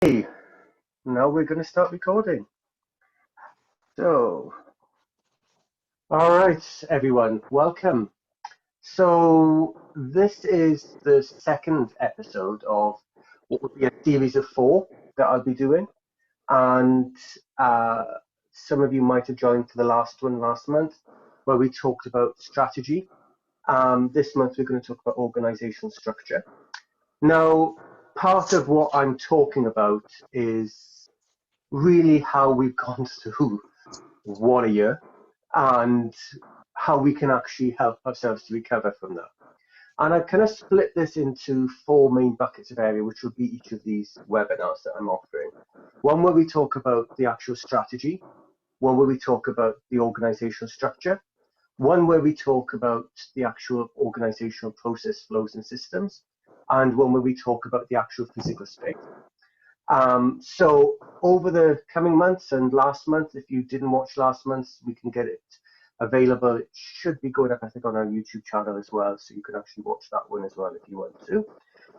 Hey, now we're going to start recording. So, all right, everyone, welcome. So, this is the second episode of what would be a series of four that I'll be doing. And uh, some of you might have joined for the last one last month, where we talked about strategy. This month, we're going to talk about organizational structure. Now, part of what I'm talking about is really how we've gone through what a year and how we can actually help ourselves to recover from that. And I kind of split this into four main buckets of area, which will be each of these webinars that I'm offering. One where we talk about the actual strategy, one where we talk about the organizational structure, one where we talk about the actual organizational process flows and systems, and one where we talk about the actual physical space. So over the coming months and last month, if you didn't watch last month's, we can get it available. It should be going up, I think, on our YouTube channel as well, so you can actually watch that one as well if you want to.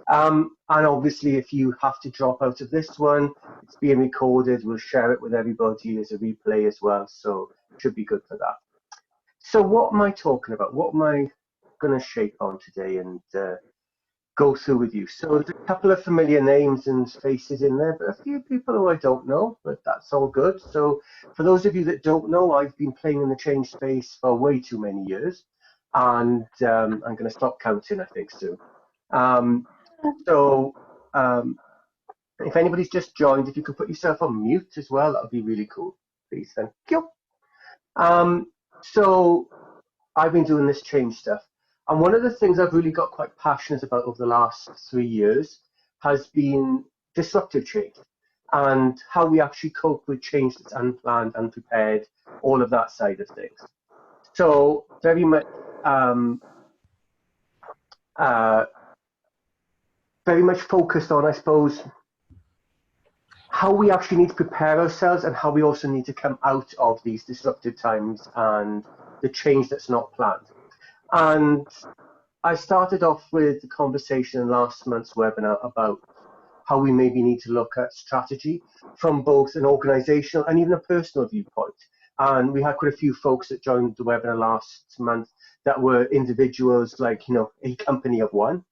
And obviously, if you have to drop out of this one, it's being recorded. We'll share it with everybody as a replay as well, so it should be good for that. So what am I talking about? What am I going to shape on today and go through with you? So there's a couple of familiar names and faces in there, but a few people who I don't know, but that's all good. So for those of you that don't know, I've been playing in the change space for way too many years, and I'm going to stop counting, I think, soon. So if anybody's just joined, if you could put yourself on mute as well, that would be really cool. Please, thank you. So I've been doing this change stuff. And one of the things I've really got quite passionate about over the last 3 years has been disruptive change and how we actually cope with change that's unplanned, unprepared, all of that side of things. So very much focused on, I suppose, how we actually need to prepare ourselves and how we also need to come out of these disruptive times and the change that's not planned. And I started off with the conversation in last month's webinar about how we maybe need to look at strategy from both an organizational and even a personal viewpoint. And we had quite a few folks that joined the webinar last month that were individuals, like, you know, a company of one.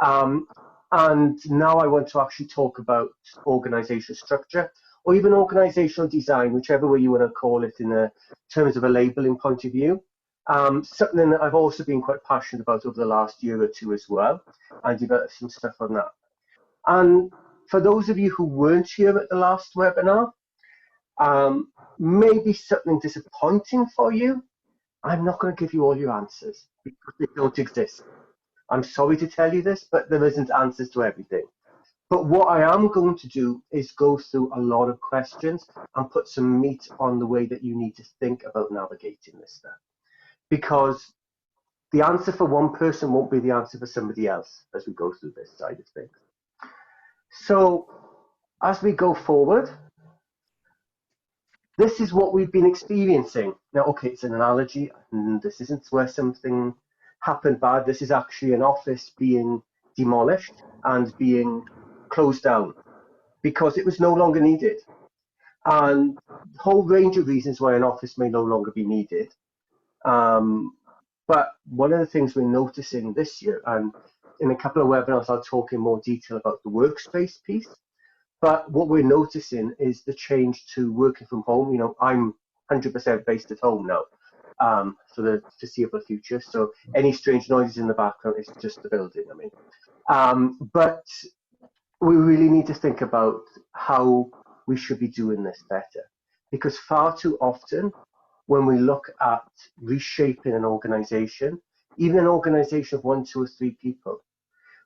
And now I want to actually talk about organizational structure or even organizational design, whichever way you want to call it in terms of a labeling point of view. Something that I've also been quite passionate about over the last year or two as well, and developed some stuff on that. And for those of you who weren't here at the last webinar, maybe something disappointing for you. I'm not going to give you all your answers because they don't exist. I'm sorry to tell you this, but there isn't answers to everything. But what I am going to do is go through a lot of questions and put some meat on the way that you need to think about navigating this stuff. Because the answer for one person won't be the answer for somebody else as we go through this side of things. So as we go forward, this is what we've been experiencing. Now, okay, it's an analogy, and this isn't where something happened bad. This is actually an office being demolished and being closed down because it was no longer needed. And a whole range of reasons why an office may no longer be needed. But one of the things we're noticing this year, and in a couple of webinars, I'll talk in more detail about the workspace piece. But what we're noticing is the change to working from home. You know, I'm 100% based at home now for the foreseeable future. So any strange noises in the background is just the building, I mean. But we really need to think about how we should be doing this better. Because far too often, when we look at reshaping an organization, even an organization of 1, 2, or 3 people,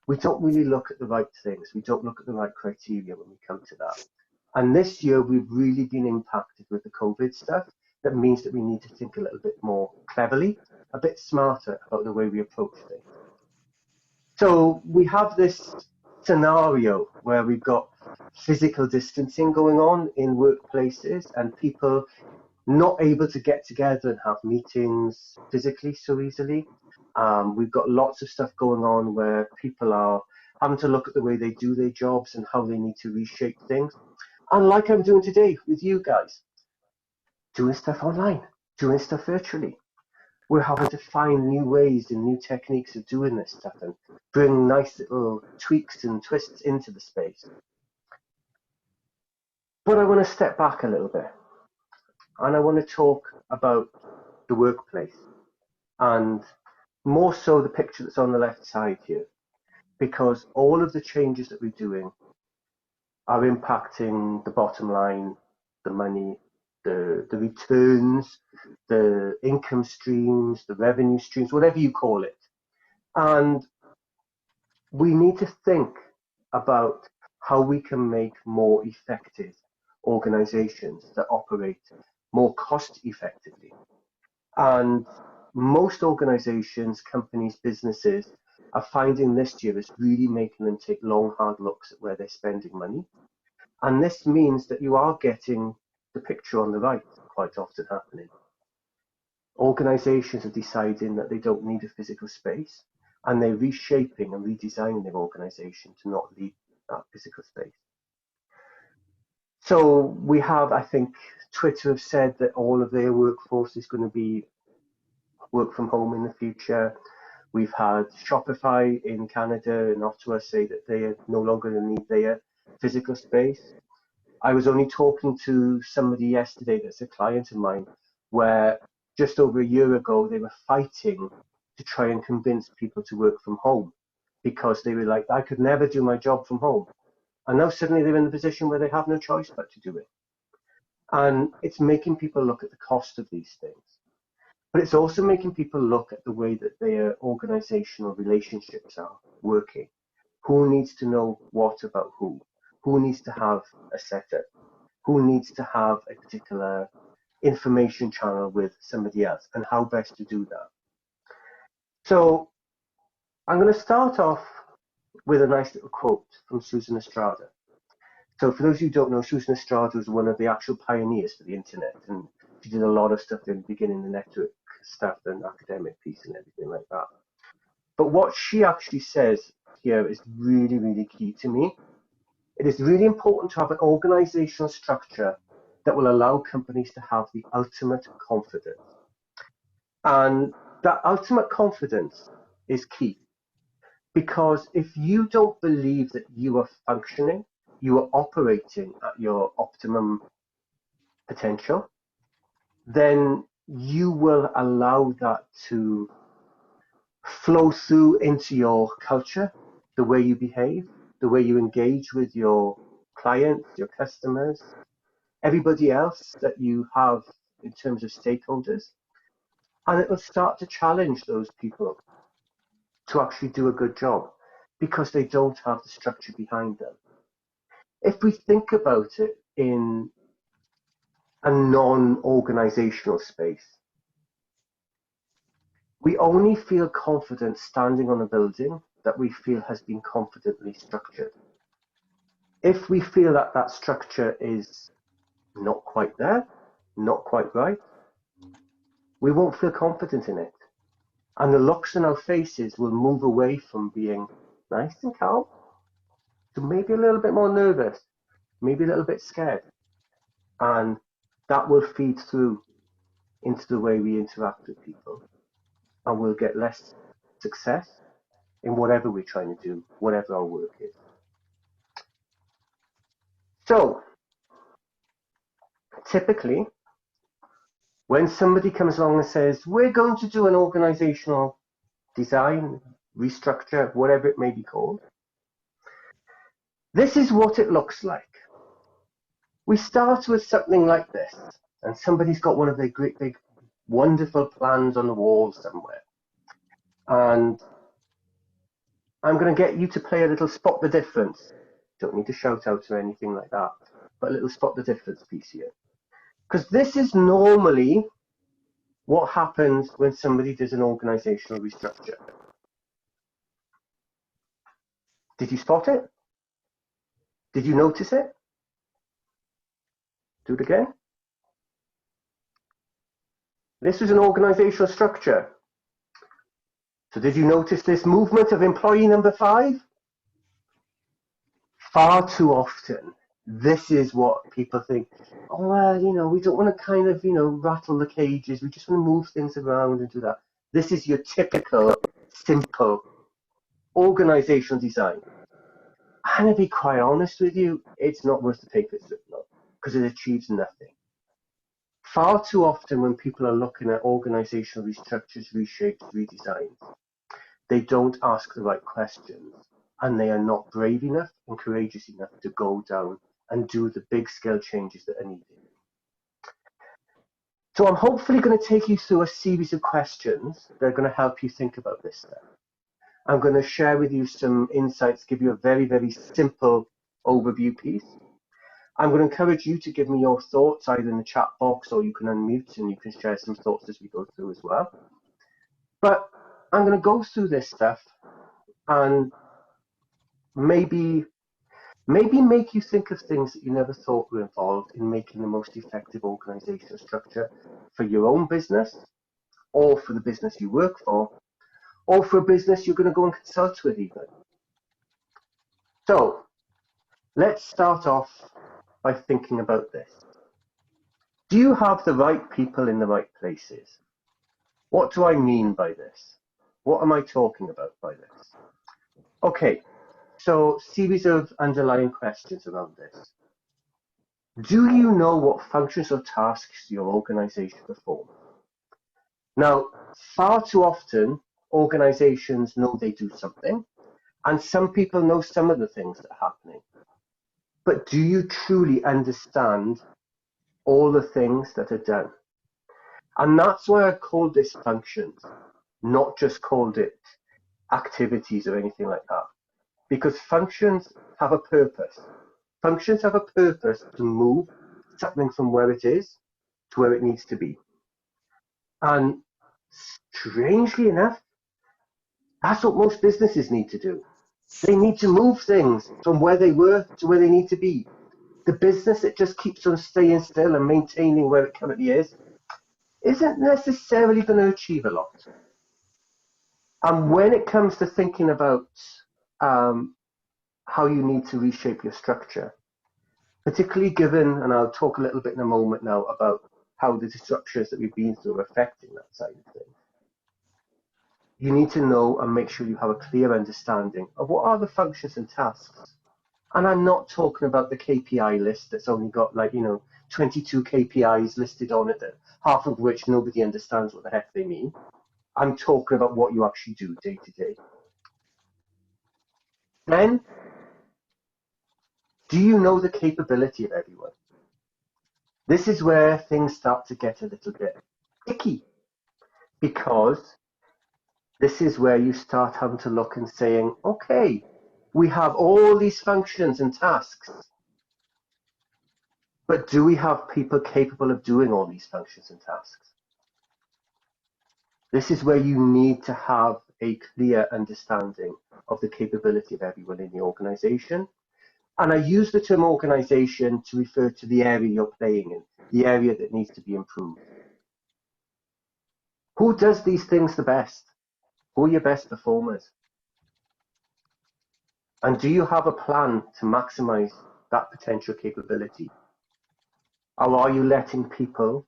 we don't really look at the right things. We don't look at the right criteria when we come to that. And this year, we've really been impacted with the COVID stuff. That means that we need to think a little bit more cleverly, a bit smarter about the way we approach things. So we have this scenario where we've got physical distancing going on in workplaces and people not able to get together and have meetings physically so easily. We've got lots of stuff going on where people are having to look at the way they do their jobs and how they need to reshape things. And like I'm doing today with you guys, doing stuff online, doing stuff virtually. We're having to find new ways and new techniques of doing this stuff and bring nice little tweaks and twists into the space. But I want to step back a little bit and I want to talk about the workplace and more so the picture that's on the left side here, because all of the changes that we're doing are impacting the bottom line, the money, the returns, the income streams, the revenue streams, whatever you call it. And we need to think about how we can make more effective organizations that operate more cost effectively. And most organizations, companies, businesses are finding this year is really making them take long, hard looks at where they're spending money. And this means that you are getting the picture on the right quite often happening. Organizations are deciding that they don't need a physical space and they're reshaping and redesigning their organization to not need that physical space. So we have, I think, Twitter have said that all of their workforce is going to be work from home in the future. We've had Shopify in Canada and Ottawa say that they are no longer going to need their physical space. I was only talking to somebody yesterday that's a client of mine where just over a year ago they were fighting to try and convince people to work from home because they were like, I could never do my job from home. And now suddenly they're in the position where they have no choice but to do it. And it's making people look at the cost of these things. But it's also making people look at the way that their organizational relationships are working. Who needs to know what about who? Who needs to have a setup? Who needs to have a particular information channel with somebody else, and how best to do that? So I'm going to start off with a nice little quote from Susan Estrada. So for those of you who don't know, Susan Estrada was one of the actual pioneers for the internet, and she did a lot of stuff in the beginning, the network stuff and academic piece and everything like that. But what she actually says here is really, really key to me. It is really important to have an organizational structure that will allow companies to have the ultimate confidence. And that ultimate confidence is key. Because if you don't believe that you are functioning, you are operating at your optimum potential, then you will allow that to flow through into your culture, the way you behave, the way you engage with your clients, your customers, everybody else that you have in terms of stakeholders. And it will start to challenge those people to actually do a good job because they don't have the structure behind them. If we think about it in a non-organizational space, we only feel confident standing on a building that we feel has been confidently structured. If we feel that that structure is not quite there, not quite right, we won't feel confident in it. And the looks on our faces will move away from being nice and calm to maybe a little bit more nervous, maybe a little bit scared. And that will feed through into the way we interact with people. And we'll get less success in whatever we're trying to do, whatever our work is. So, typically, when somebody comes along and says, we're going to do an organizational design, restructure, whatever it may be called, this is what it looks like. We start with something like this, and somebody's got one of their great big wonderful plans on the wall somewhere. And I'm going to get you to play a little spot the difference. Don't need to shout out or anything like that, but a little spot the difference piece here. Because this is normally what happens when somebody does an organizational restructure. Did you spot it? Did you notice it? Do it again. This was an organizational structure. So did you notice this movement of employee number 5? far too often, this is what people think, oh, well, we don't want to kind of, rattle the cages. We just want to move things around and do that. This is your typical, simple organizational design. And to be quite honest with you, it's not worth the paper it's written on because it achieves nothing. Far too often when people are looking at organizational restructures, reshapes, redesigns, they don't ask the right questions and they are not brave enough and courageous enough to go down and do the big scale changes that are needed. So I'm hopefully going to take you through a series of questions that are going to help you think about this stuff. I'm going to share with you some insights, give you a very, very simple overview piece. I'm going to encourage you to give me your thoughts either in the chat box or you can unmute and you can share some thoughts as we go through as well. But I'm going to go through this stuff and maybe make you think of things that you never thought were involved in making the most effective organizational structure for your own business or for the business you work for or for a business you're going to go and consult with even. So let's start off by thinking about this. Do you have the right people in the right places? What do I mean by this? What am I talking about by this? Okay, so series of underlying questions around this. Do you know what functions or tasks your organization performs? Now, far too often, organizations know they do something, and some people know some of the things that are happening. But do you truly understand all the things that are done? And that's why I called this functions, not just called it activities or anything like that. Because functions have a purpose. Functions have a purpose to move something from where it is to where it needs to be. And strangely enough, that's what most businesses need to do. They need to move things from where they were to where they need to be. The business that just keeps on staying still and maintaining where it currently is isn't necessarily going to achieve a lot. And when it comes to thinking about how you need to reshape your structure, particularly given, and I'll talk a little bit in a moment now about how the disruptions that we've been through are affecting that side of things, you need to know and make sure you have a clear understanding of what are the functions and tasks. And I'm not talking about the KPI list that's only got 22 KPIs listed on it, half of which nobody understands what the heck they mean. I'm talking about what you actually do day to day. Then, do you know the capability of everyone? This is where things start to get a little bit icky, because this is where you start having to look and saying, okay, we have all these functions and tasks, but do we have people capable of doing all these functions and tasks? This is where you need to have a clear understanding of the capability of everyone in the organization. And I use the term organization to refer to the area you're playing in, the area that needs to be improved. Who does these things the best? Who are your best performers? And do you have a plan to maximize that potential capability? Or are you letting people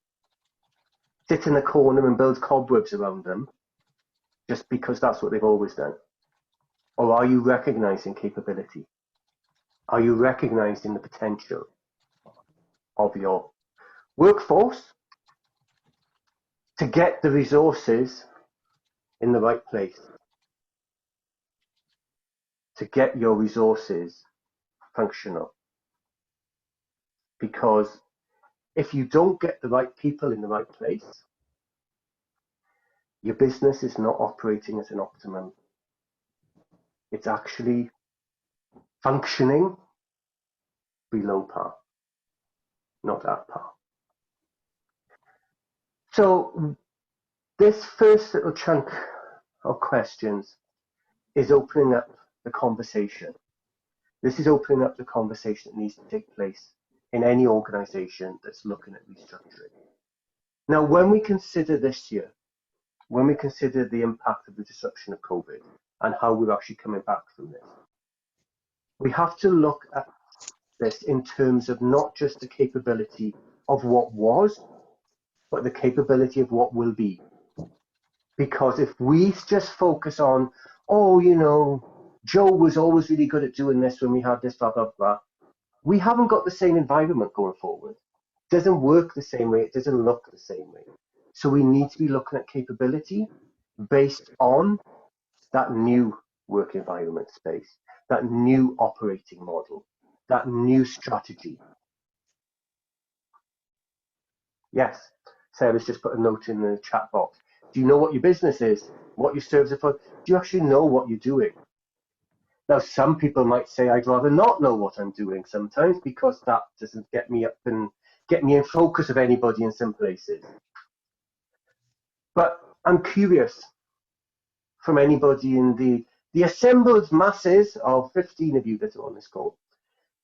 sit in a corner and build cobwebs around them just because that's what they've always done? Or are you recognizing capability? Are you recognizing the potential of your workforce to get the resources in the right place, to get your resources functional? Because if you don't get the right people in the right place, your business is not operating as an optimum. It's actually functioning below par, not at par. So this first little chunk of questions is opening up the conversation. This is opening up the conversation that needs to take place in any organization that's looking at restructuring. Now, when we consider this year, when we consider the impact of the disruption of COVID and how we're actually coming back from this, we have to look at this in terms of not just the capability of what was, but the capability of what will be. Because if we just focus on, oh, you know, Joe was always really good at doing this when we had this, blah, blah, blah, we haven't got the same environment going forward. It doesn't work the same way. It doesn't look the same way. So we need to be looking at capability based on that new work environment space, that new operating model, that new strategy. Yes, Sarah's just put a note in the chat box. Do you know what your business is? What your service is for? Do you actually know what you're doing? Now, some people might say, I'd rather not know what I'm doing sometimes because that doesn't get me up and get me in focus of anybody in some places. But I'm curious from anybody in the assembled masses of 15 of you that are on this call.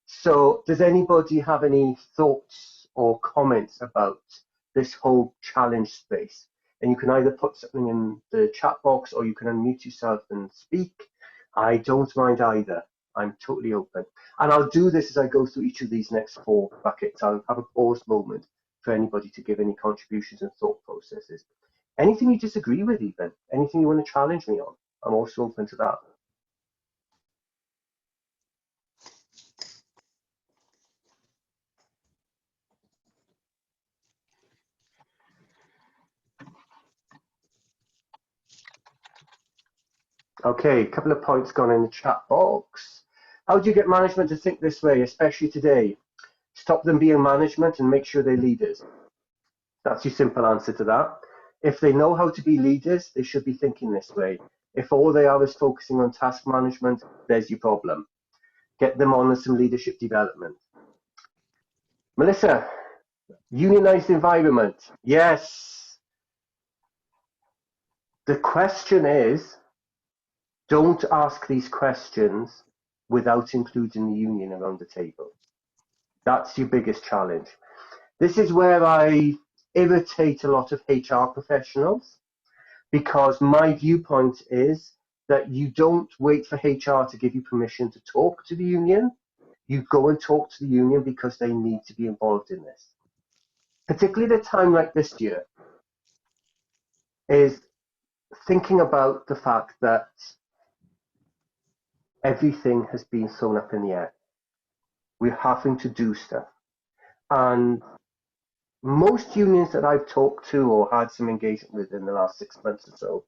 So does anybody have any thoughts or comments about this whole challenge space? And you can either put something in the chat box or you can unmute yourself and speak. I don't mind either. I'm totally open. And I'll do this as I go through each of these next 4 buckets. I'll have a pause moment for anybody to give any contributions and thought processes. Anything you disagree with even, anything you want to challenge me on, I'm also open to that. Okay, a couple of points gone in the chat box. How do you get management to think this way, especially today? Stop them being management and make sure they're leaders. That's your simple answer to that. If they know how to be leaders, they should be thinking this way. If all they are is focusing on task management, there's your problem. Get them on with some leadership development. Melissa, unionized environment. Yes. The question is, don't ask these questions without including the union around the table. That's your biggest challenge. This is where I irritate a lot of HR professionals because my viewpoint is that you don't wait for HR to give you permission to talk to the union. You go and talk to the union because they need to be involved in this. Particularly at a time like this year, is thinking about the fact that everything has been thrown up in the air. We're having to do stuff. And most unions that I've talked to or had some engagement with in the last 6 months or so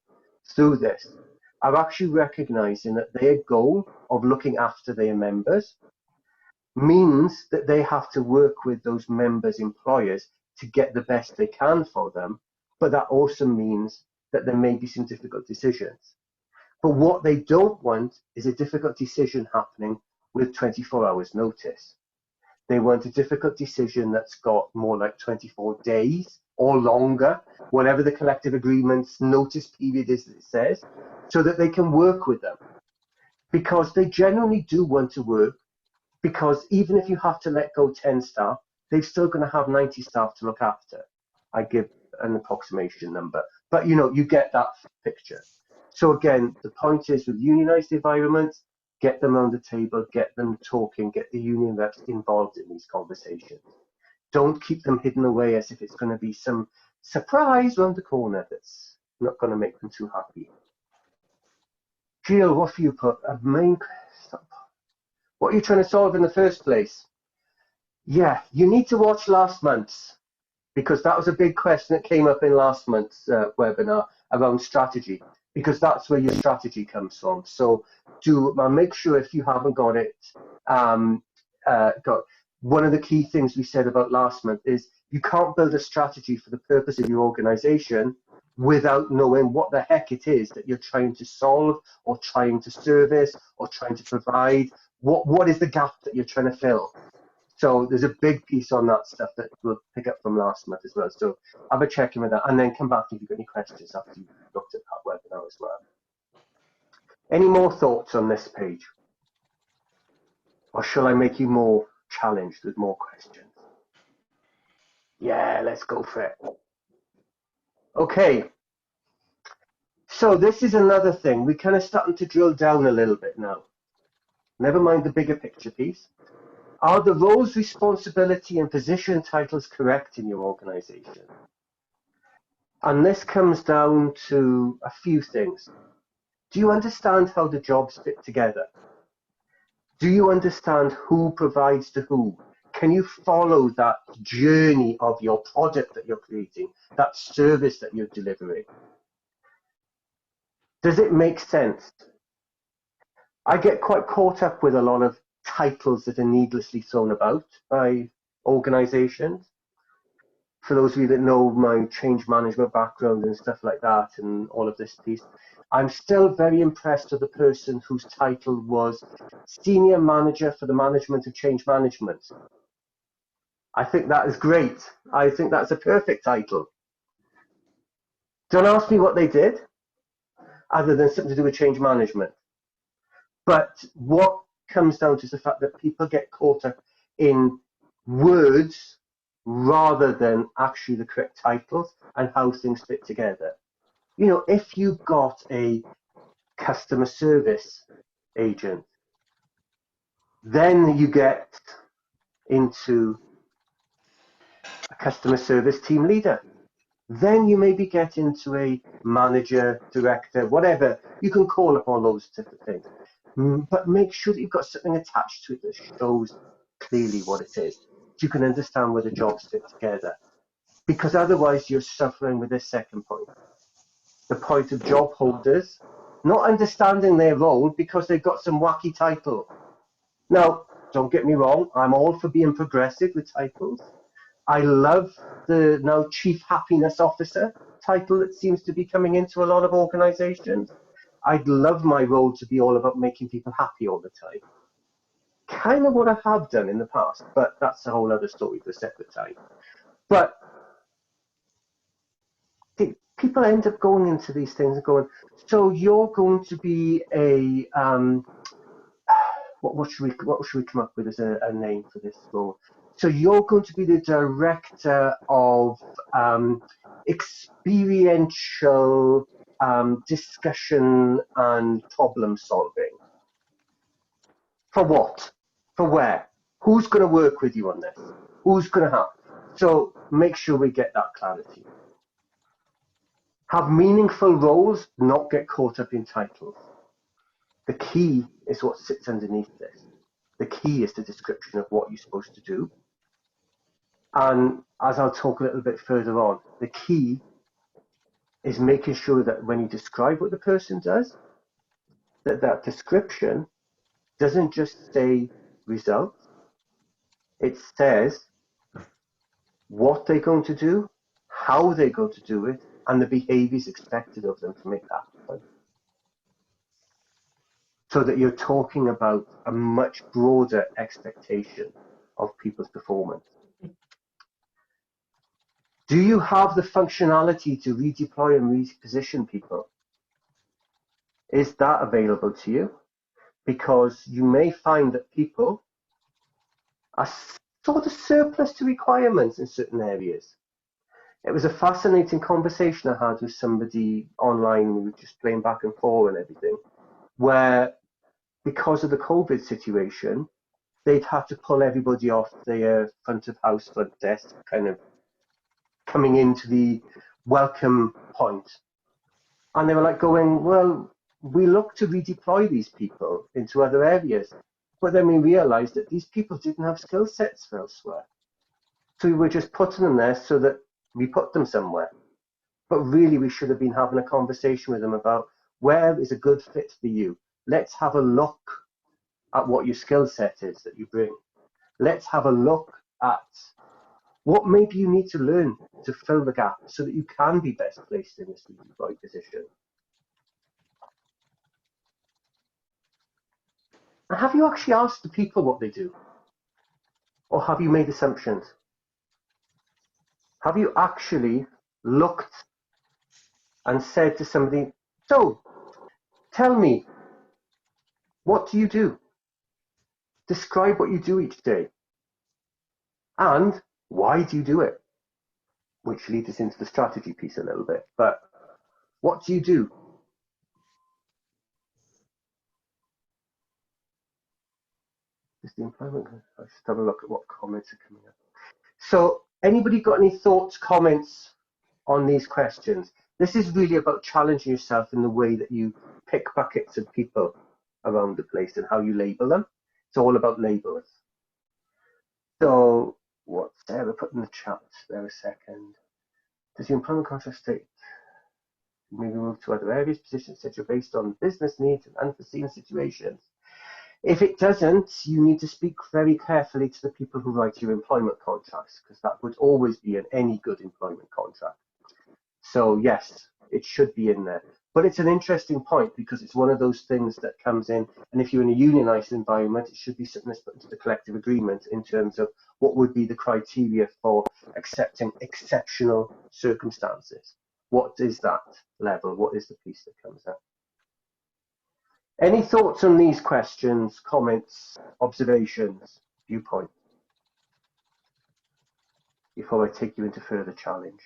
through this are actually recognizing that their goal of looking after their members means that they have to work with those members' employers to get the best they can for them, but that also means that there may be some difficult decisions. But what they don't want is a difficult decision happening with 24 hours notice. They want a difficult decision that's got more like 24 days or longer, whatever the collective agreement's notice period is that it says, so that they can work with them. Because they generally do want to work, because even if you have to let go 10 staff, they're still going to have 90 staff to look after. I give an approximation number, but you get that picture. So again, the point is with unionized environments, get them on the table, get them talking, get the union reps involved in these conversations. Don't keep them hidden away as if it's going to be some surprise around the corner that's not going to make them too happy. Jill, what have you put? What are you trying to solve in the first place? Yeah, you need to watch last month's, because that was a big question that came up in last month's webinar around strategy, because that's where your strategy comes from. So make sure if you haven't got it, one of the key things we said about last month is you can't build a strategy for the purpose of your organization without knowing what the heck it is that you're trying to solve or trying to service or trying to provide. What is the gap that you're trying to fill? So there's a big piece on that stuff that we'll pick up from last month as well. So have a check in with that and then come back if you've got any questions after you've looked at that webinar as well. Any more thoughts on this page? Or shall I make you more challenged with more questions? Yeah, let's go for it. Okay. So this is another thing. We're kind of starting to drill down a little bit now. Never mind the bigger picture piece. Are the roles, responsibility, and position titles correct in your organization? And this comes down to a few things. Do you understand how the jobs fit together? Do you understand who provides to who? Can you follow that journey of your product that you're creating, that service that you're delivering? Does it make sense? I get quite caught up with a lot of titles that are needlessly thrown about by organizations. For those of you that know my change management background and stuff like that and all of this piece, I'm still very impressed with the person whose title was Senior Manager for the Management of Change Management. I think that is great. I think that's a perfect title. Don't ask me what they did, other than something to do with change management. But what comes down to is the fact that people get caught up in words rather than actually the correct titles and how things fit together. You know, if you've got a customer service agent, then you get into a customer service team leader. Then you maybe get into a manager, director, whatever. You can call it all those different things. But make sure that you've got something attached to it that shows clearly what it is. So you can understand where the jobs fit together. Because otherwise you're suffering with this second point. The point of job holders not understanding their role because they've got some wacky title. Now, don't get me wrong, I'm all for being progressive with titles. I love the now Chief Happiness Officer title that seems to be coming into a lot of organizations. I'd love my role to be all about making people happy all the time. Kind of what I have done in the past, but that's a whole other story for a separate time. But people end up going into these things and going, so you're going to be a what should we come up with as a name for this role? So you're going to be the director of experiential discussion and problem solving. For what? For where? Who's going to work with you on this? Who's going to help? So make sure we get that clarity. Have meaningful roles, not get caught up in titles. The key is what sits underneath this. The key is the description of what you're supposed to do. And as I'll talk a little bit further on, the key is making sure that when you describe what the person does, that description doesn't just say results. It says what they're going to do, how they're going to do it, and the behaviors expected of them to make that happen. So that you're talking about a much broader expectation of people's performance. Do you have the functionality to redeploy and reposition people? Is that available to you? Because you may find that people are sort of surplus to requirements in certain areas. It was a fascinating conversation I had with somebody online. We were just playing back and forth and everything, where because of the COVID situation, they'd had to pull everybody off their front of house, front desk, kind of coming into the welcome point. And they were like going, well, we look to redeploy these people into other areas. But then we realized that these people didn't have skill sets for elsewhere. So we were just putting them there so that we put them somewhere. But really, we should have been having a conversation with them about where is a good fit for you. Let's have a look at what your skill set is that you bring. Let's have a look at what maybe you need to learn to fill the gap so that you can be best placed in this redeployed position. And have you actually asked the people what they do? Or have you made assumptions? Have you actually looked and said to somebody, so tell me, what do you do? Describe what you do each day. And why do you do it? Which leads us into the strategy piece a little bit. But what do you do? Is the employment? Let's have a look at what comments are coming up. So, anybody got any thoughts, comments on these questions? This is really about challenging yourself in the way that you pick buckets of people around the place and how you label them. It's all about labels. So, what Sarah put in the chat there a second. Does the employment contract state maybe move to other areas, positions that are based on business needs and unforeseen situations? If it doesn't, you need to speak very carefully to the people who write your employment contracts, because that would always be in any good employment contract. So yes, it should be in there. But it's an interesting point because it's one of those things that comes in, and if you're in a unionized environment, it should be something that's put into the collective agreement in terms of what would be the criteria for accepting exceptional circumstances. What is that level? What is the piece that comes out? Any thoughts on these questions, comments, observations, viewpoints, before I take you into further challenge?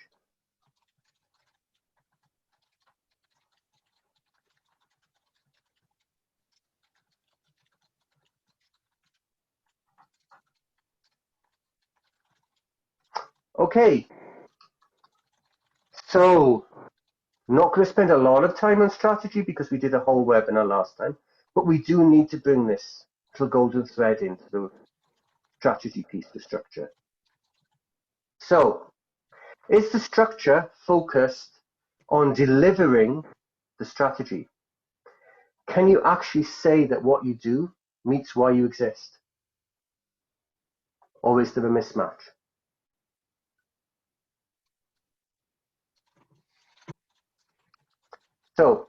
Okay, so not going to spend a lot of time on strategy because we did a whole webinar last time, but we do need to bring this little golden thread into the strategy piece, the structure. So, is the structure focused on delivering the strategy? Can you actually say that what you do meets why you exist? Or is there a mismatch? So,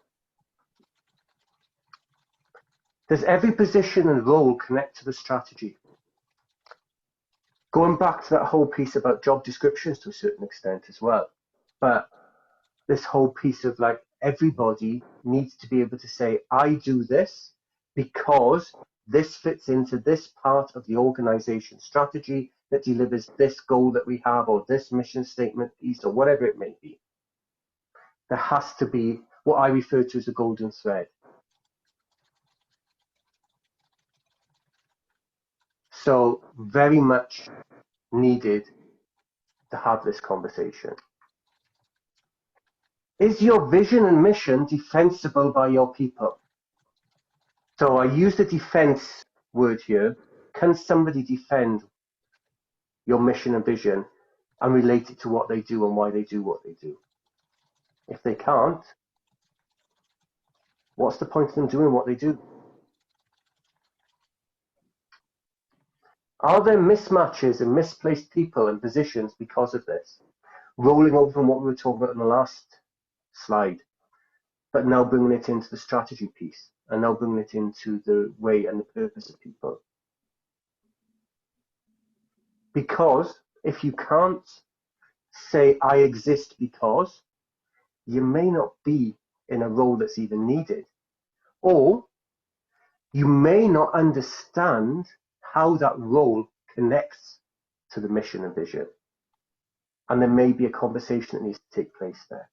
does every position and role connect to the strategy? Going back to that whole piece about job descriptions to a certain extent as well. But this whole piece of like everybody needs to be able to say, I do this because this fits into this part of the organization strategy that delivers this goal that we have, or this mission statement piece, or whatever it may be. There has to be what I refer to as a golden thread. So very much needed to have this conversation. Is your vision and mission defensible by your people? So I use the defense word here. Can somebody defend your mission and vision and relate it to what they do and why they do what they do? If they can't, what's the point of them doing what they do? Are there mismatches and misplaced people and positions because of this? Rolling over from what we were talking about in the last slide, but now bringing it into the strategy piece and now bringing it into the way and the purpose of people. Because if you can't say, I exist because, you may not be in a role that's even needed, or you may not understand how that role connects to the mission and vision. And there may be a conversation that needs to take place there.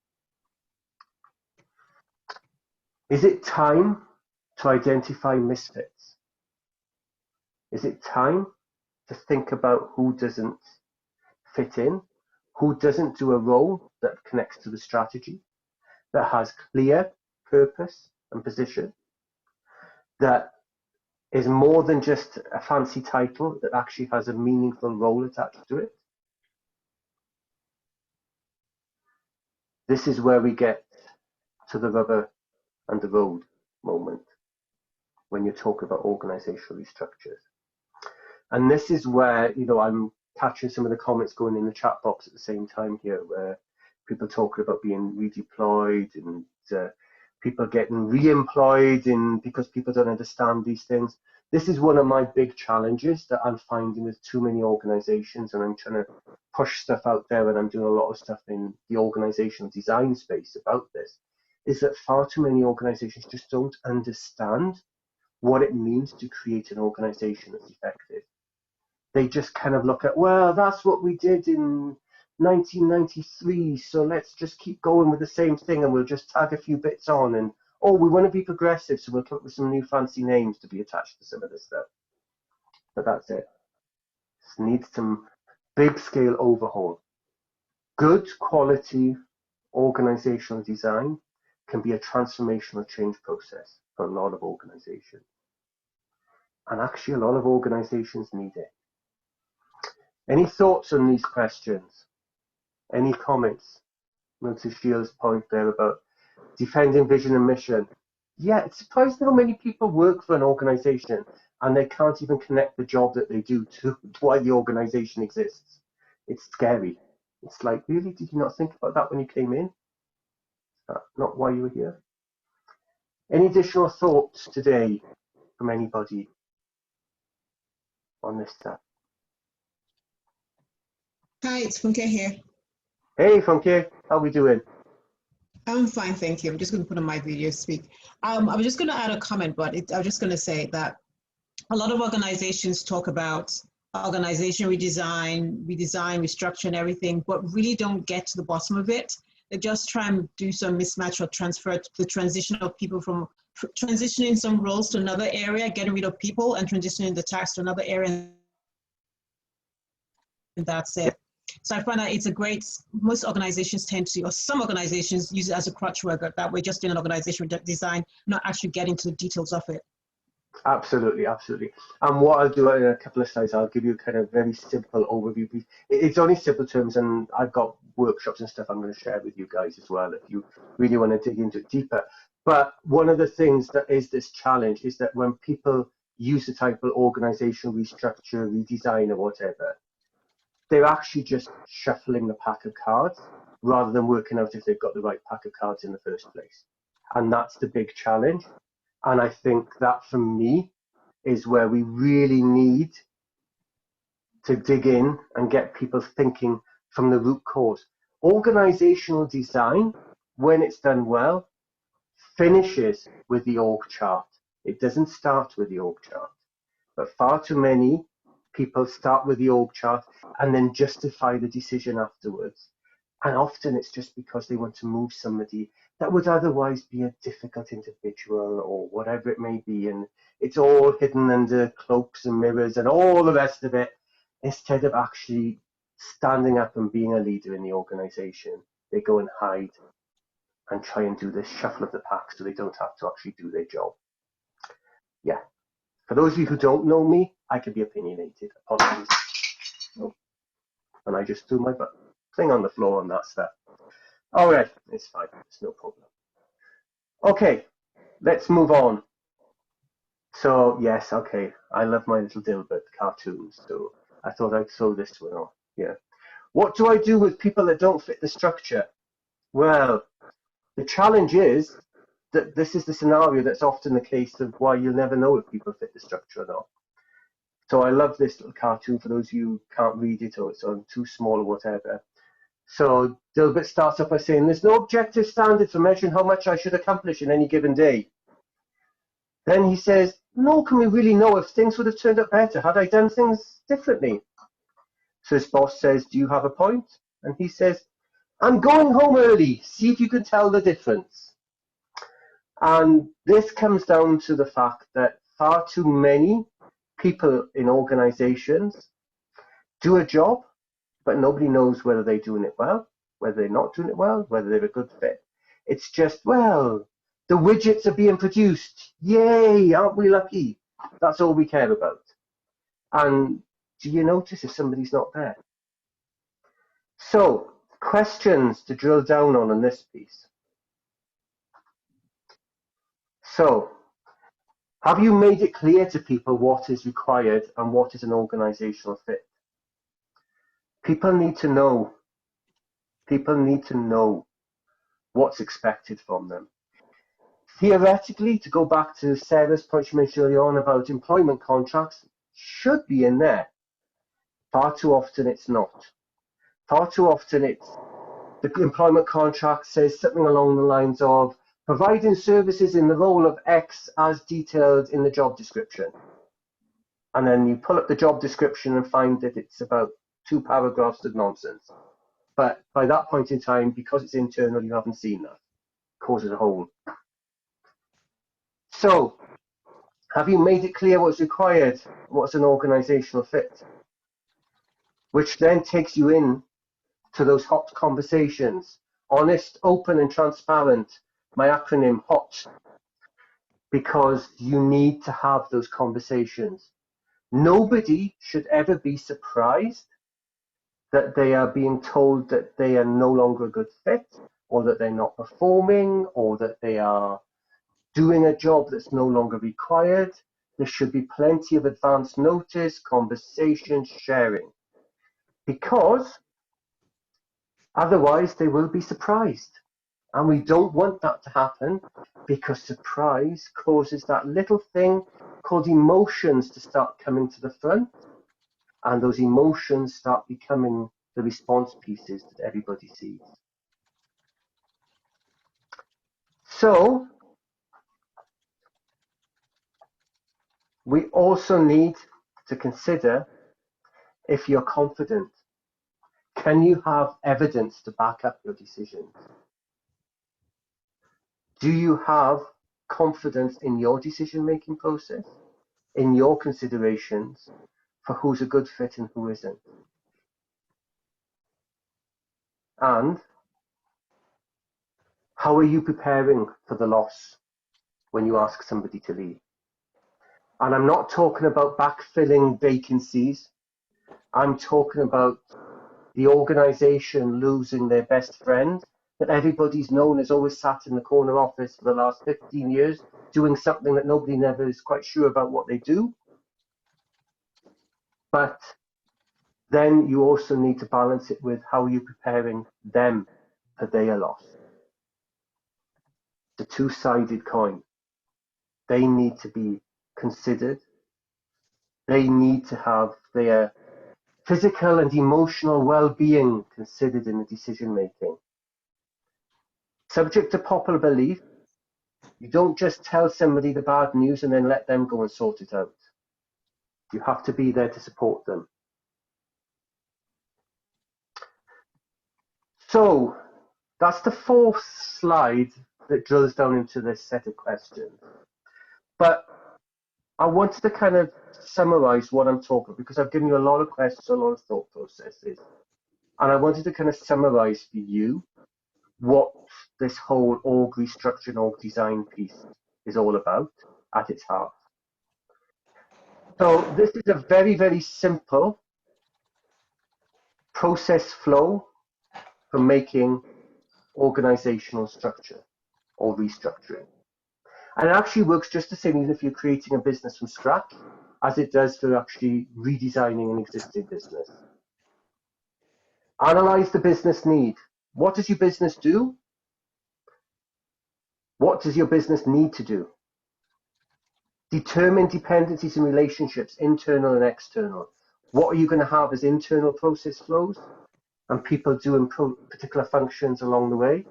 Is it time to identify misfits? Is it time to think about who doesn't fit in, who doesn't do a role that connects to the strategy, that has clear purpose and position, that is more than just a fancy title, that actually has a meaningful role attached to it? This is where we get to the rubber and the road moment when you talk about organizational restructures. And this is where, I'm catching some of the comments going in the chat box at the same time here, where people talking about being redeployed and people getting re-employed because people don't understand these things. This is one of my big challenges that I'm finding with too many organizations, and I'm trying to push stuff out there, and I'm doing a lot of stuff in the organizational design space about this, is that far too many organizations just don't understand what it means to create an organization that's effective. They just kind of look at, well, that's what we did in 1993, so let's just keep going with the same thing and we'll just tag a few bits on, and oh, we want to be progressive, so we'll come up with some new fancy names to be attached to some of this stuff. but that's it. It needs some big scale overhaul. Good quality organizational design can be a transformational change process for a lot of organizations. And actually, a lot of organizations need it. Any thoughts on these questions? Any comments? To Sheila's point there about defending vision and mission. Yeah, it's surprising how many people work for an organization and they can't even connect the job that they do to why the organization exists. It's scary. It's like, really, did you not think about that when you came in? Not why you were here? Any additional thoughts today from anybody on this stuff? Hi, it's Funke here. Hey, Funke, how we doing? I'm fine, thank you. I'm just going to put on my video speak. I was just going to add a comment, but I was just going to say that a lot of organizations talk about organization redesign, restructure and everything, but really don't get to the bottom of it. They just try and do some mismatch or transfer the transition of people from transitioning some roles to another area, getting rid of people and transitioning the tasks to another area. And that's it. So I find that it's a great, most organizations tend to, or some organizations use it as a crutch work, that we're just doing an organization design, not actually getting to the details of it. Absolutely, absolutely. And what I'll do in a couple of slides, I'll give you kind of very simple overview. It's only simple terms, and I've got workshops and stuff I'm going to share with you guys as well if you really want to dig into it deeper. But one of the things that is this challenge is that when people use the title organization restructure, redesign, or whatever, they're actually just shuffling the pack of cards rather than working out if they've got the right pack of cards in the first place. And that's the big challenge. And I think that, for me, is where we really need to dig in and get people thinking from the root cause. Organizational design, when it's done well, finishes with the org chart. It doesn't start with the org chart. But far too many people start with the org chart and then justify the decision afterwards. And often it's just because they want to move somebody that would otherwise be a difficult individual or whatever it may be. And it's all hidden under cloaks and mirrors and all the rest of it, instead of actually standing up and being a leader in the organization. They go and hide and try and do this shuffle of the pack so they don't have to actually do their job. Yeah. For those of you who don't know me, I can be opinionated. Apologies. Oh. And I just threw my thing on the floor on that stuff. All right, it's fine. It's no problem. Okay, let's move on. So, yes, okay, I love my little Dilbert cartoons, so I thought I'd throw this one on. Yeah. What do I do with people that don't fit the structure? Well, the challenge is that this is the scenario that's often the case of why you'll never know if people fit the structure or not. So I love this little cartoon for those of you who can't read it or it's on too small or whatever. So Dilbert starts off by saying, there's no objective standard for measuring how much I should accomplish in any given day. Then he says, nor can we really know if things would have turned out better had I done things differently. So his boss says, do you have a point? And he says, I'm going home early. See if you can tell the difference. And this comes down to the fact that far too many people in organizations do a job, but nobody knows whether they're doing it well, whether they're not doing it well, whether they're a good fit. It's just, well, the widgets are being produced. Yay, aren't we lucky? That's all we care about. And do you notice if somebody's not there? So, questions to drill down on in this piece. So, have you made it clear to people what is required and what is an organizational fit? People need to know. People need to know what's expected from them. Theoretically, to go back to Sarah's point she mentioned earlier on about employment contracts, should be in there. Far too often it's not. Far too often it's the employment contract says something along the lines of providing services in the role of X as detailed in the job description. And then you pull up the job description and find that it's about 2 paragraphs of nonsense. But by that point in time, because it's internal, you haven't seen that. Causes a hole. So, Have you made it clear what's required? What's an organizational fit? Which then takes you in to those hot conversations. Honest, open, and transparent. My acronym HOT, because you need to have those conversations. Nobody should ever be surprised that they are being told that they are no longer a good fit, or that they're not performing, or that they are doing a job that's no longer required. There should be plenty of advance notice, conversation, sharing, because otherwise they will be surprised. And we don't want that to happen, because surprise causes that little thing called emotions to start coming to the front, and those emotions start becoming the response pieces that everybody sees. So we also need to consider if you're confident. Can you have evidence to back up your decisions? Do you have confidence in your decision-making process, in your considerations for who's a good fit and who isn't? And how are you preparing for the loss when you ask somebody to leave? And I'm not talking about backfilling vacancies. I'm talking about the organization losing their best friend that everybody's known has always sat in the corner office for the last 15 years doing something that nobody never is quite sure about what they do. But then you also need to balance it with how you're preparing them for their loss. It's a two-sided coin. They need to be considered. They need to have their physical and emotional well-being considered in the decision making. Subject to popular belief, you don't just tell somebody the bad news and then let them go and sort it out. You have to be there to support them. So that's the fourth slide that drills down into this set of questions. But I wanted to kind of summarize what I'm talking, because I've given you a lot of questions, a lot of thought processes. And I wanted to kind of summarize for you what this whole org restructure and org design piece is all about at its heart. So this is a very, very simple process flow for making organizational structure or restructuring. And it actually works just the same even if you're creating a business from scratch as it does for actually redesigning an existing business. Analyze the business need. What does your business do? What does your business need to do? Determine dependencies and relationships, internal and external. What are you going to have as internal process flows and people doing particular functions along the way?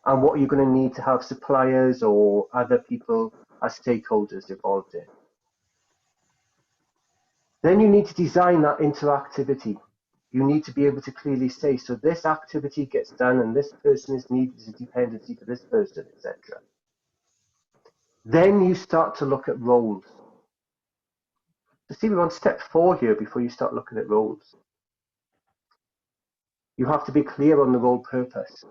And what are you going to need to have suppliers or other people as stakeholders involved in? Then you need to design that interactivity. You need to be able to clearly say, so this activity gets done and this person is needed as a dependency for this person, etc. Then you start to look at roles. So see, we're on step 4 here before you start looking at roles. You have to be clear on the role purpose.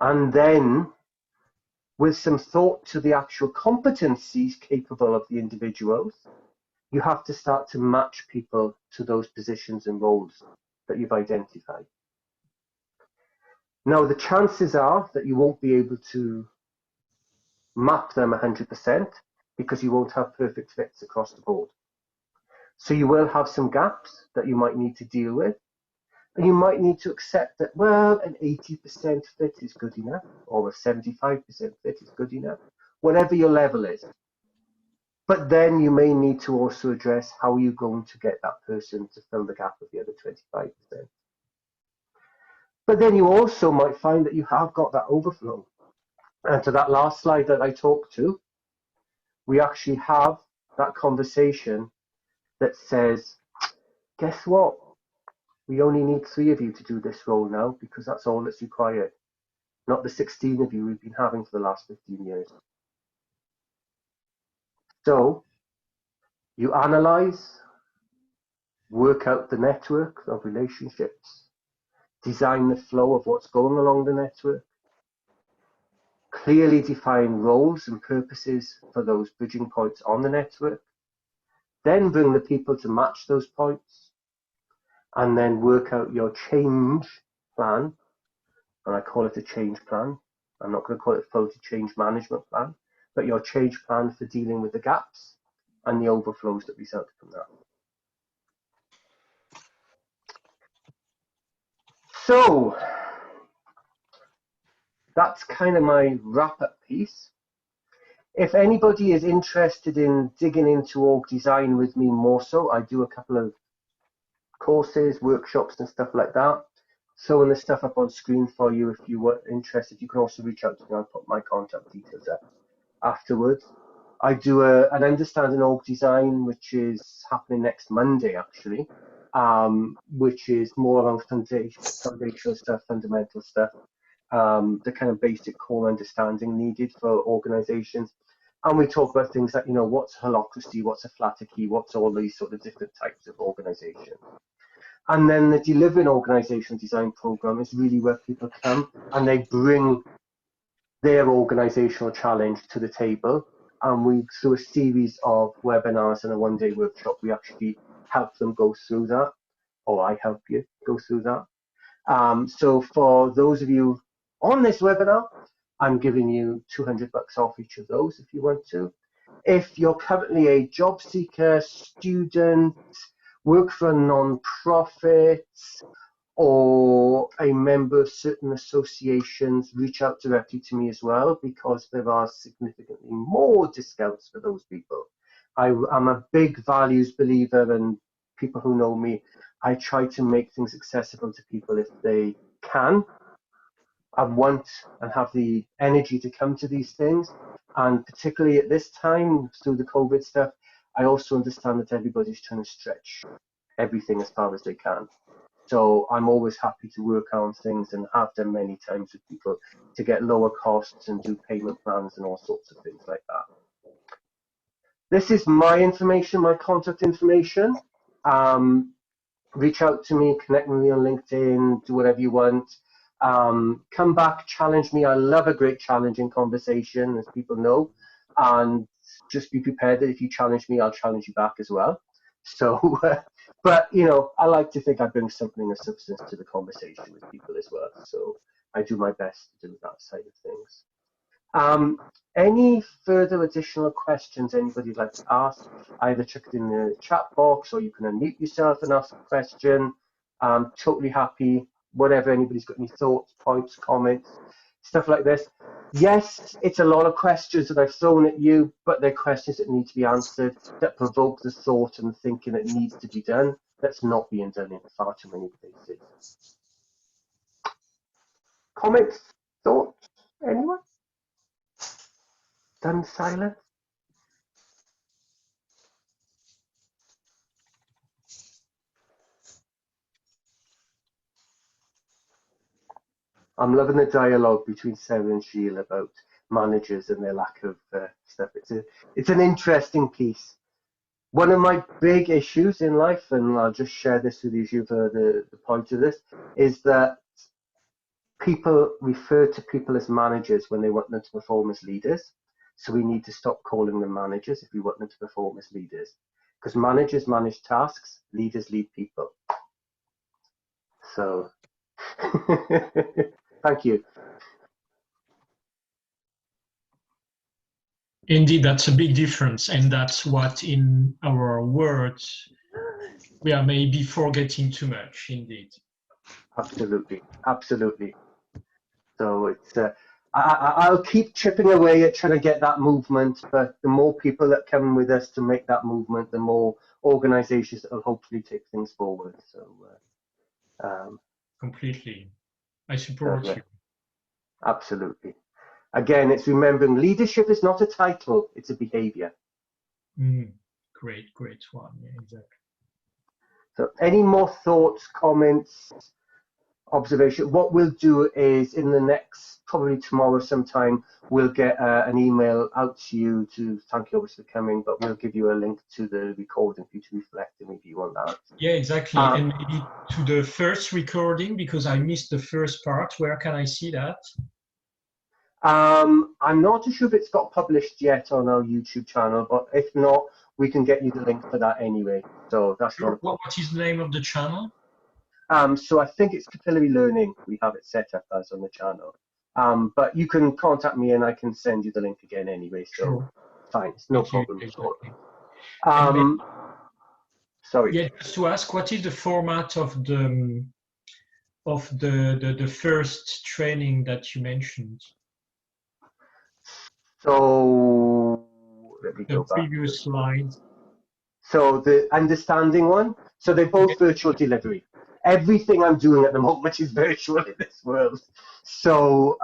And then, with some thought to the actual competencies capable of the individuals, you have to start to match people to those positions and roles that you've identified. Now, the chances are that you won't be able to map them 100% because you won't have perfect fits across the board. So you will have some gaps that you might need to deal with. And you might need to accept that, well, an 80% fit is good enough, or a 75% fit is good enough, whatever your level is. But then you may need to also address how you're going to get that person to fill the gap of the other 25%. But then you also might find that you have got that overflow. And to that last slide that I talked to, we actually have that conversation that says, guess what? We only need 3 of you to do this role now because that's all that's required, not the 16 of you we've been having for the last 15 years. So you analyze, work out the network of relationships, design the flow of what's going along the network, clearly define roles and purposes for those bridging points on the network, then bring the people to match those points, and then work out your change plan. And I call it a change plan. I'm not going to call it a faulty change management plan, but your change plan for dealing with the gaps and the overflows that result from that. So that's kind of my wrap-up piece. If anybody is interested in digging into org design with me more so, I do a couple of courses, workshops and stuff like that. Throwing the stuff up on screen for you if you were interested. You can also reach out to me. I'll put my contact details up afterwards. I do an understanding org design, which is happening next Monday actually, which is more around foundational stuff, fundamental stuff, the kind of basic core understanding needed for organizations. And we talk about things like, what's holacracy, what's a flattery, what's all these sort of different types of organizations. And then the delivering organizational design program is really where people come and they bring their organizational challenge to the table. And we, through a series of webinars and a one-day workshop, we actually help them go through that, or I help you go through that. So for those of you on this webinar, I'm giving you $200 off each of those if you want to. If you're currently a job seeker, student, work for a non-profit, or a member of certain associations, reach out directly to me as well, because there are significantly more discounts for those people. I'm a big values believer, and people who know me, I try to make things accessible to people if they can and want and have the energy to come to these things. And particularly at this time, through the COVID stuff, I also understand that everybody's trying to stretch everything as far as they can. So I'm always happy to work on things, and have done many times with people, to get lower costs and do payment plans and all sorts of things like that. This is my information, my contact information. Reach out to me, connect with me on LinkedIn, do whatever you want. Come back, challenge me. I love a great challenging conversation, as people know. And just be prepared that if you challenge me, I'll challenge you back as well. So, but I like to think I bring something of substance to the conversation with people as well. So I do my best to do that side of things. Any further additional questions anybody'd like to ask, either check it in the chat box, or you can unmute yourself and ask a question. I'm totally happy, whatever anybody's got any thoughts, points, comments, stuff like this. Yes, it's a lot of questions that I've thrown at you, but they're questions that need to be answered, that provoke the thought and thinking that needs to be done, that's not being done in far too many places. Comments, thoughts, anyone? Done silent? I'm loving the dialogue between Sarah and Sheila about managers and their lack of stuff. It's an interesting piece. One of my big issues in life, and I'll just share this with you for the point of this, is that people refer to people as managers when they want them to perform as leaders. So we need to stop calling them managers if we want them to perform as leaders. Because managers manage tasks, leaders lead people. So, thank you. Indeed, that's a big difference, and that's what in our words we are maybe forgetting too much, indeed. Absolutely, absolutely. So it's I'll keep chipping away at trying to get that movement, but the more people that come with us to make that movement, the more organizations that will hopefully take things forward. So completely, I support you. Absolutely. Again, it's remembering leadership is not a title, it's a behavior. Great one. Yeah, exactly. So any more thoughts, comments observation. What we'll do is in the next, probably tomorrow sometime, we'll get an email out to you to thank you obviously for coming, but we'll give you a link to the recording for you to reflect and review on that. Yeah, exactly. And maybe to the first recording, because I missed the first part. Where can I see that? I'm not too sure if it's got published yet on our YouTube channel, but if not, we can get you the link for that anyway. So that's not a problem. What is the name of the channel? So I think it's Capillary Learning. We have it set up as on the channel. But you can contact me and I can send you the link again anyway. So Sure. fine, it's no Thank you. problem at Exactly. all. Sorry. Yeah, just to ask, what is the format of the first training that you mentioned? So let me The go back. previous slide. So the understanding one. So they're both virtual delivery. Everything I'm doing at the moment is virtual in this world. So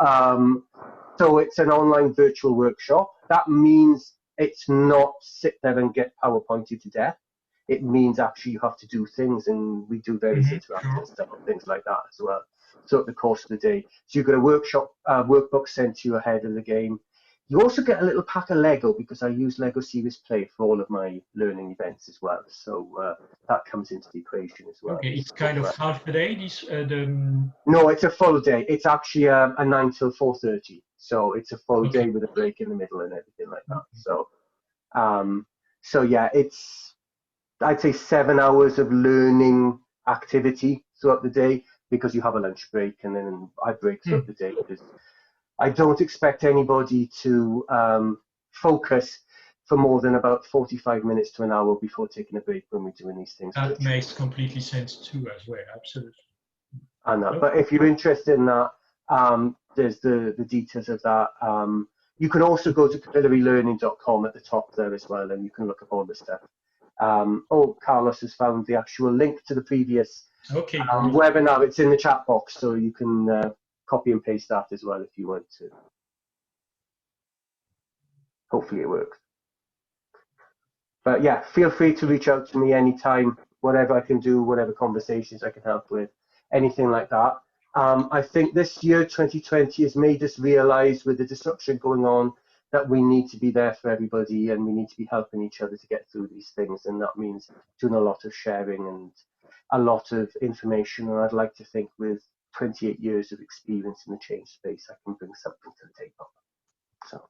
so it's an online virtual workshop. That means it's not sit there and get PowerPointed to death. It means actually you have to do things, and we do various interactive stuff and things like that as well. So at the course of the day, so you've got a workshop workbook sent to you ahead of the game. You also get a little pack of Lego because I use Lego Series Play for all of my learning events as well. So that comes into the equation as well. Okay, it's kind of half a day. No, it's a full day. It's actually a 9 till 4:30. So it's a full day with a break in the middle and everything like that. So yeah, it's, I'd say 7 hours of learning activity throughout the day because you have a lunch break and then I break throughout the day because I don't expect anybody to focus for more than about 45 minutes to an hour before taking a break when we're doing these things. That makes completely sense too, as well. Absolutely. And that, but if you're interested in that, there's the details of that. You can also go to capillarylearning.com at the top there as well, and you can look up all the stuff. Oh, Carlos has found the actual link to the previous webinar. It's in the chat box, so you can copy and paste that as well if you want to. Hopefully it works. But yeah, feel free to reach out to me anytime, whatever I can do, whatever conversations I can help with, anything like that. I think this year, 2020, has made us realize with the disruption going on that we need to be there for everybody and we need to be helping each other to get through these things. And that means doing a lot of sharing and a lot of information. And I'd like to think with 28 years of experience in the change space, I can bring something to the table. So.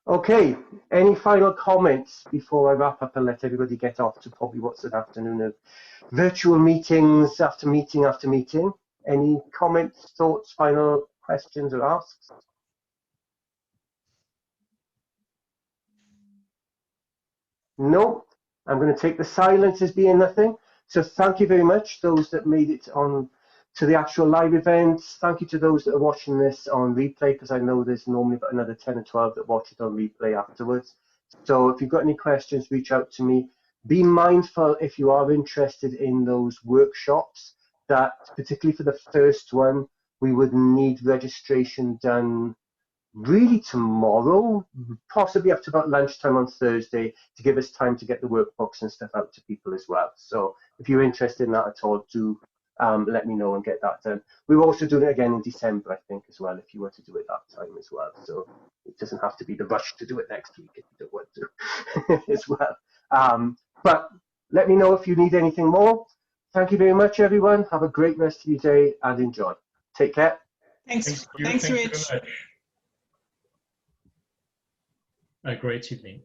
Okay, any final comments before I wrap up and let everybody get off to probably what's an afternoon of virtual meetings after meeting after meeting? Any comments, thoughts, final questions or asks? No, I'm going to take the silence as being nothing. So thank you very much, those that made it on to the actual live event. Thank you to those that are watching this on replay, because I know there's normally about another 10 or 12 that watch it on replay afterwards. So if you've got any questions, reach out to me. Be mindful if you are interested in those workshops that, particularly for the first one, we would need registration done really tomorrow, possibly up to about lunchtime on Thursday, to give us time to get the workbooks and stuff out to people as well. So if you're interested in that at all, do let me know and get that done. We're also doing it again in December, I think, as well, if you want to do it that time as well. So it doesn't have to be the rush to do it next week if you don't want to as well. But let me know if you need anything more. Thank you very much, everyone. Have a great rest of your day and enjoy. Take care. Thanks, Thank you Rich. very much. A great evening.